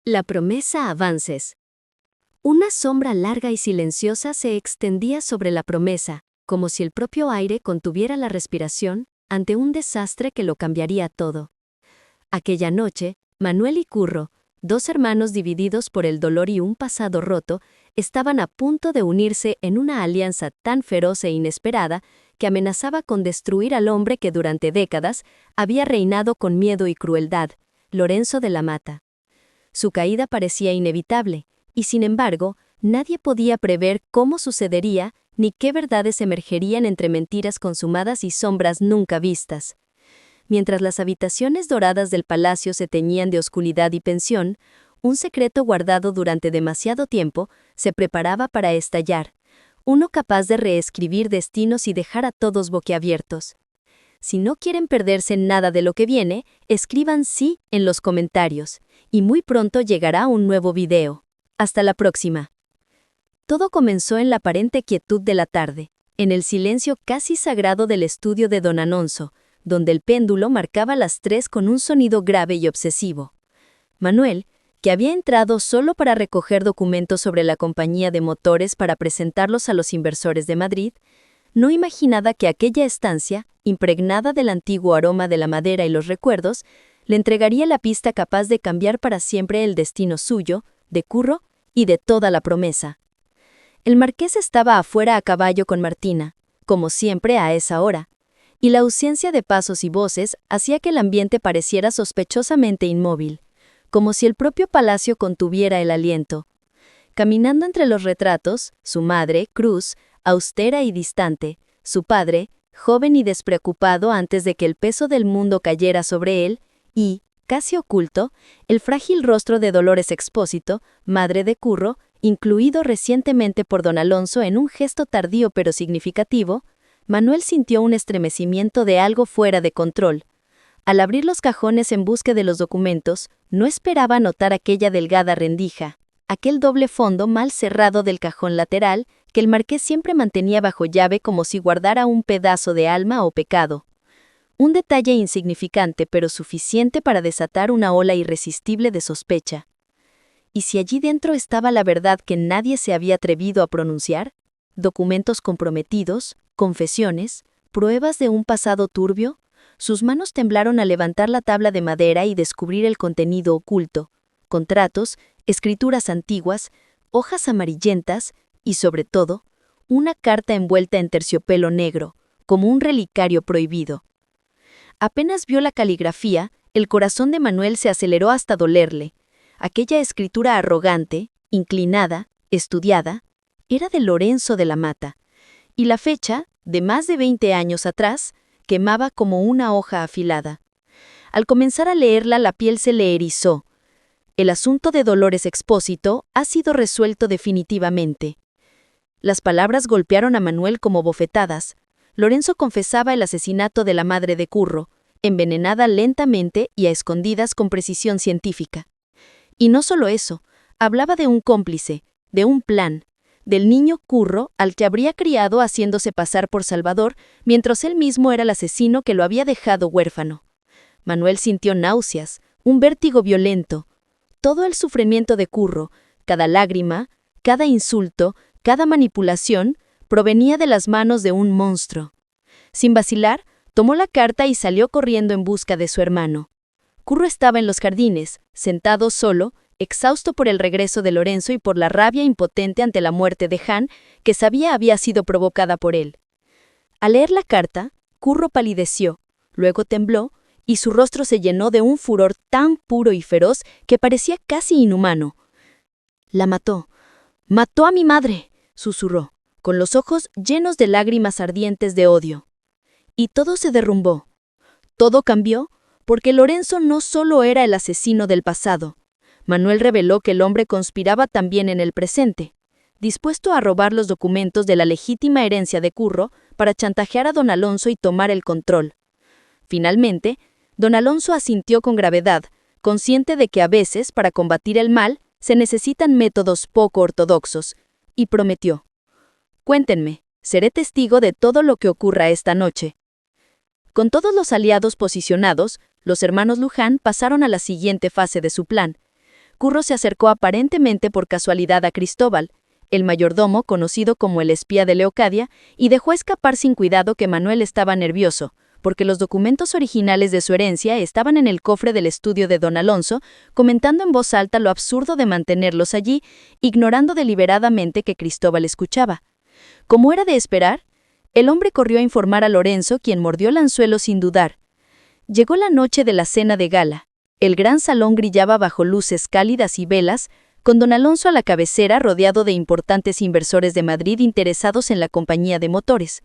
La promesa avances. Una sombra larga y silenciosa se extendía sobre la promesa, como si el propio aire contuviera la respiración ante un desastre que lo cambiaría todo. Aquella noche, Manuel y Curro, dos hermanos divididos por el dolor y un pasado roto, estaban a punto de unirse en una alianza tan feroz e inesperada que amenazaba con destruir al hombre que durante décadas había reinado con miedo y crueldad, Lorenzo de la Mata. Su caída parecía inevitable, y sin embargo, nadie podía prever cómo sucedería ni qué verdades emergerían entre mentiras consumadas y sombras nunca vistas. Mientras las habitaciones doradas del palacio se teñían de oscuridad y pensión, un secreto guardado durante demasiado tiempo se preparaba para estallar, uno capaz de reescribir destinos y dejar a todos boquiabiertos. Si no quieren perderse nada de lo que viene, escriban sí en los comentarios, y muy pronto llegará un nuevo video. Hasta la próxima. Todo comenzó en la aparente quietud de la tarde, en el silencio casi sagrado del estudio de don Alonso, donde el péndulo marcaba las 3 con un sonido grave y obsesivo. Manuel, que había entrado solo para recoger documentos sobre la compañía de motores para presentarlos a los inversores de Madrid, no imaginaba que aquella estancia, impregnada del antiguo aroma de la madera y los recuerdos, le entregaría la pista capaz de cambiar para siempre el destino suyo, de Curro y de toda la promesa. El marqués estaba afuera a caballo con Martina, como siempre a esa hora, y la ausencia de pasos y voces hacía que el ambiente pareciera sospechosamente inmóvil, como si el propio palacio contuviera el aliento. Caminando entre los retratos, su madre, Cruz, austera y distante, su padre, joven y despreocupado antes de que el peso del mundo cayera sobre él, y, casi oculto, el frágil rostro de Dolores Expósito, madre de Curro, incluido recientemente por don Alonso en un gesto tardío pero significativo, Manuel sintió un estremecimiento de algo fuera de control. Al abrir los cajones en busca de los documentos, no esperaba notar aquella delgada rendija, aquel doble fondo mal cerrado del cajón lateral que el marqués siempre mantenía bajo llave como si guardara un pedazo de alma o pecado. Un detalle insignificante pero suficiente para desatar una ola irresistible de sospecha. ¿Y si allí dentro estaba la verdad que nadie se había atrevido a pronunciar? ¿Documentos comprometidos, confesiones, pruebas de un pasado turbio? Sus manos temblaron al levantar la tabla de madera y descubrir el contenido oculto. Contratos, escrituras antiguas, hojas amarillentas y, sobre todo, una carta envuelta en terciopelo negro, como un relicario prohibido. Apenas vio la caligrafía, el corazón de Manuel se aceleró hasta dolerle. Aquella escritura arrogante, inclinada, estudiada, era de Lorenzo de la Mata, y la fecha, de más de 20 años atrás, quemaba como una hoja afilada. Al comenzar a leerla, la piel se le erizó. El asunto de Dolores Expósito ha sido resuelto definitivamente. Las palabras golpearon a Manuel como bofetadas. Lorenzo confesaba el asesinato de la madre de Curro, envenenada lentamente y a escondidas con precisión científica. Y no solo eso, hablaba de un cómplice, de un plan, del niño Curro al que habría criado haciéndose pasar por Salvador, mientras él mismo era el asesino que lo había dejado huérfano. Manuel sintió náuseas, un vértigo violento. Todo el sufrimiento de Curro, cada lágrima, cada insulto, cada manipulación, provenía de las manos de un monstruo. Sin vacilar, tomó la carta y salió corriendo en busca de su hermano. Curro estaba en los jardines, sentado solo, exhausto por el regreso de Lorenzo y por la rabia impotente ante la muerte de Han, que sabía había sido provocada por él. Al leer la carta, Curro palideció, luego tembló, y su rostro se llenó de un furor tan puro y feroz que parecía casi inhumano. «La mató. ¡Mató a mi madre!», susurró, con los ojos llenos de lágrimas ardientes de odio. Y todo se derrumbó. Todo cambió, porque Lorenzo no solo era el asesino del pasado. Manuel reveló que el hombre conspiraba también en el presente, dispuesto a robar los documentos de la legítima herencia de Curro para chantajear a don Alonso y tomar el control. Finalmente, don Alonso asintió con gravedad, consciente de que a veces, para combatir el mal, se necesitan métodos poco ortodoxos, y prometió: «Cuéntenme, seré testigo de todo lo que ocurra esta noche». Con todos los aliados posicionados, los hermanos Luján pasaron a la siguiente fase de su plan. Curro se acercó aparentemente por casualidad a Cristóbal, el mayordomo conocido como el espía de Leocadia, y dejó escapar sin cuidado que Manuel estaba nervioso, porque los documentos originales de su herencia estaban en el cofre del estudio de don Alonso, comentando en voz alta lo absurdo de mantenerlos allí, ignorando deliberadamente que Cristóbal escuchaba. Como era de esperar, el hombre corrió a informar a Lorenzo, quien mordió el anzuelo sin dudar. Llegó la noche de la cena de gala. El gran salón brillaba bajo luces cálidas y velas, con don Alonso a la cabecera rodeado de importantes inversores de Madrid interesados en la compañía de motores.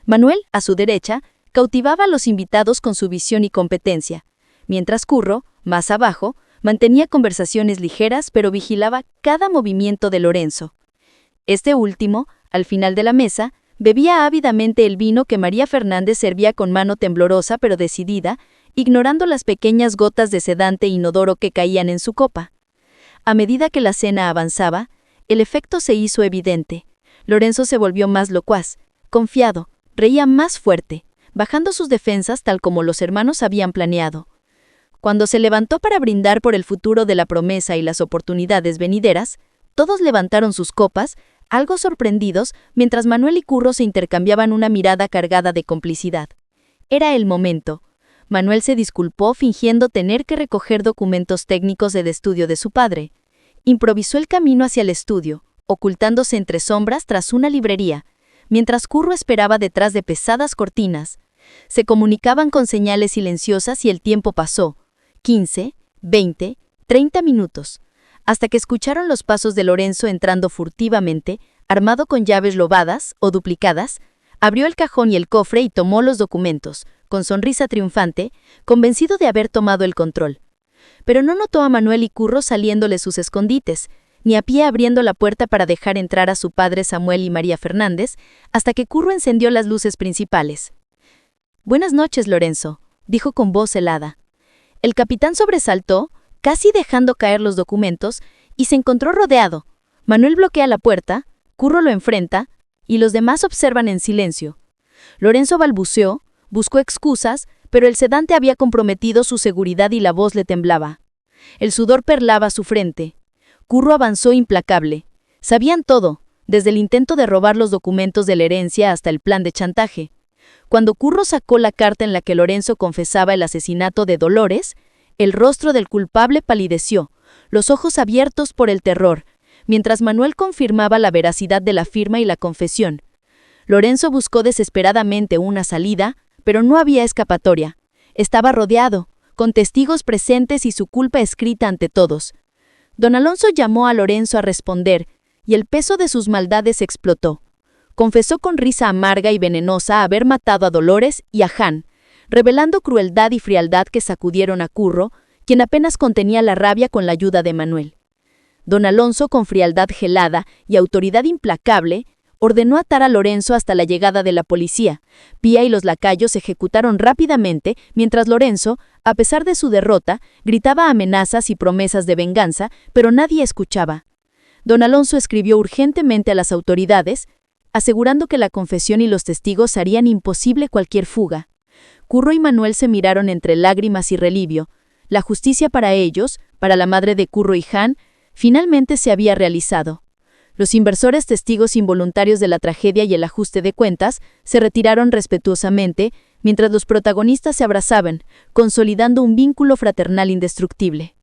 Manuel, a su derecha, cautivaba a los invitados con su visión y competencia, mientras Curro, más abajo, mantenía conversaciones ligeras pero vigilaba cada movimiento de Lorenzo. Este último, al final de la mesa, bebía ávidamente el vino que María Fernández servía con mano temblorosa pero decidida, ignorando las pequeñas gotas de sedante inodoro que caían en su copa. A medida que la cena avanzaba, el efecto se hizo evidente. Lorenzo se volvió más locuaz, confiado, reía más fuerte, bajando sus defensas tal como los hermanos habían planeado. Cuando se levantó para brindar por el futuro de la promesa y las oportunidades venideras, todos levantaron sus copas, algo sorprendidos, mientras Manuel y Curro se intercambiaban una mirada cargada de complicidad. Era el momento. Manuel se disculpó fingiendo tener que recoger documentos técnicos del estudio de su padre. Improvisó el camino hacia el estudio, ocultándose entre sombras tras una librería, mientras Curro esperaba detrás de pesadas cortinas. Se comunicaban con señales silenciosas y el tiempo pasó, 15, 20, 30 minutos, hasta que escucharon los pasos de Lorenzo entrando furtivamente, armado con llaves lobadas o duplicadas, abrió el cajón y el cofre y tomó los documentos, con sonrisa triunfante, convencido de haber tomado el control. Pero no notó a Manuel y Curro saliéndole sus escondites, ni a pie abriendo la puerta para dejar entrar a su padre Samuel y María Fernández, hasta que Curro encendió las luces principales. «Buenas noches, Lorenzo», dijo con voz helada. El capitán sobresaltó, casi dejando caer los documentos, y se encontró rodeado. Manuel bloquea la puerta, Curro lo enfrenta, y los demás observan en silencio. Lorenzo balbuceó, buscó excusas, pero el sedante había comprometido su seguridad y la voz le temblaba. El sudor perlaba su frente. Curro avanzó implacable. Sabían todo, desde el intento de robar los documentos de la herencia hasta el plan de chantaje. Cuando Curro sacó la carta en la que Lorenzo confesaba el asesinato de Dolores, el rostro del culpable palideció, los ojos abiertos por el terror, mientras Manuel confirmaba la veracidad de la firma y la confesión. Lorenzo buscó desesperadamente una salida, pero no había escapatoria. Estaba rodeado, con testigos presentes y su culpa escrita ante todos. Don Alonso llamó a Lorenzo a responder, y el peso de sus maldades explotó. Confesó con risa amarga y venenosa haber matado a Dolores y a Jan, revelando crueldad y frialdad que sacudieron a Curro, quien apenas contenía la rabia con la ayuda de Manuel. Don Alonso, con frialdad gelada y autoridad implacable, ordenó atar a Lorenzo hasta la llegada de la policía. Pía y los lacayos se ejecutaron rápidamente, mientras Lorenzo, a pesar de su derrota, gritaba amenazas y promesas de venganza, pero nadie escuchaba. Don Alonso escribió urgentemente a las autoridades, asegurando que la confesión y los testigos harían imposible cualquier fuga. Curro y Manuel se miraron entre lágrimas y relivio. La justicia para ellos, para la madre de Curro y Jan, finalmente se había realizado. Los inversores testigos involuntarios de la tragedia y el ajuste de cuentas se retiraron respetuosamente, mientras los protagonistas se abrazaban, consolidando un vínculo fraternal indestructible.